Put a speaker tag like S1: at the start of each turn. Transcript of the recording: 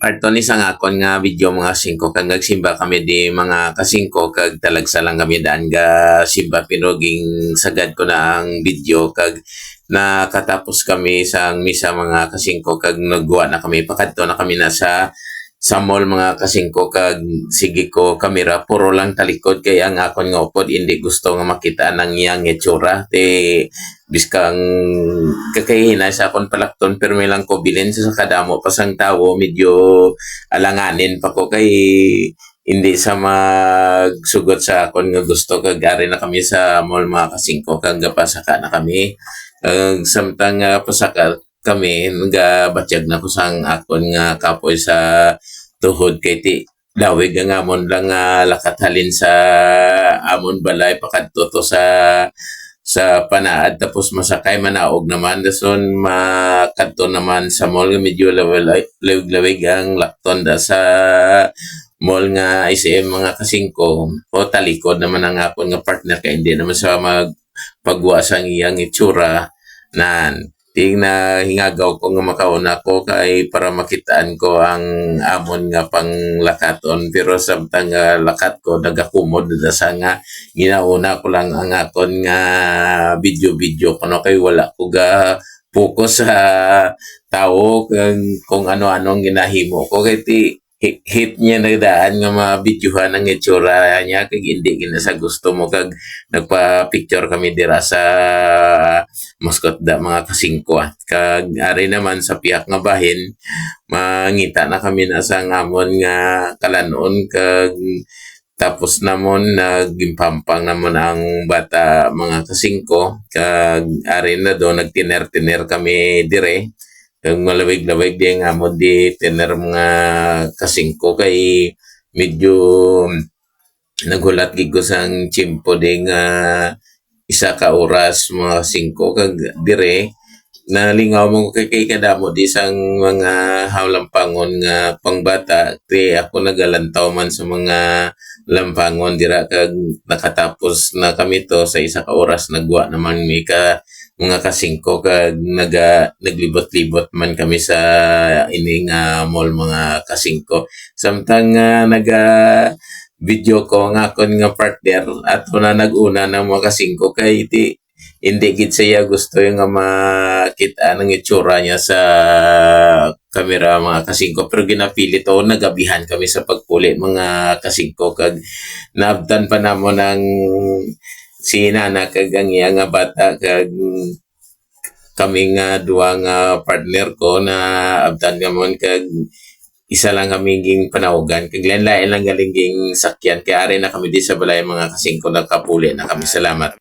S1: Parto ni sa akon nga video mga kasingko kag nagsimba kami di mga kasingko kag talagsa lang kami daan ga simba pinoging sagad ko na ang video kag nakatapos kami sa misa mga kasingko kag nagwa na kami pakadto na kami na sa mall mga kasingko kag sige ko kamera puro lang talikod kay ang akon nga upod hindi gusto nga makita nang iyang itsura te biskang kakahinay sa akon palakton pero may lang ko bilin sa kadamo pasang tawo medyo alanganin pa ko kay hindi sa magsugot sa akon nga gusto kag ari na kami sa mall mga kasingko kag gapasaka na kami samtang pasaka kami nga batyag na ko sang akon nga kapoy sa tuhod kay ti dawig nga amon lang lakat halin sa amon balay pakadto to sa panaad tapos masakay manaog naman dason makadto naman sa mall nga medyo lawig ang lakton da sa mall nga ICM mga kasingko o talikod naman ang akon nga partner kay hindi naman sa magpagwa sang iyang itsura nan ting na hingagaw ko nga makauna ko kay para makitaan ko ang amon nga panglakaton pero samtang lakat ko nagakumod da sa nga ginauna ko lang ang akon nga video kuno kay wala ko ga focus sa tao kung ano-anong ginahimo ko kay ti hit niya nagdaan nga mabidyohan ang itsura niya kag hindi gina sa gusto mo kag nagpa-picture kami dira sa mascot da mga kasingko kag ari naman sa piyak nga bahin mangita na kami na sa ngamon nga kalanon kag tapos namon nagimpampang namon ang bata mga kasingko kag ari na do nagtiner-tiner kami dire kag malawig-lawig di nga mo di tiner mga kasingko kay medyo nagulat gid ko sang tiyempo di nga isa ka oras mga 5 kag dire nalingaw mo kay kadamo di sang mga hawlampangon nga pangbata kay ako nagalantaw man sa mga lampangon dira kag nakatapos na kami to sa isa ka oras nagwa naman mi ka mga kasingko kag naglibot-libot man kami sa ining mall mga kasingko samtang naga video ko nga kon nga partner at na naguna ng mga kasingko kay iti hindi gid siya gusto yung nga makita ng itsura niya sa kamera mga kasingko pero ginapilit o nagabihan kami sa pagpuli mga kasingko kag naabtan pa namo ng si nana kag ang iya nga bata kag kami nga duwa nga partner ko na abtan gamon kag isa lang kami ging panawagan kag lain lang galing ging sakyan kay ari na kami di sa balay mga kasingko nagkapuli na kami salamat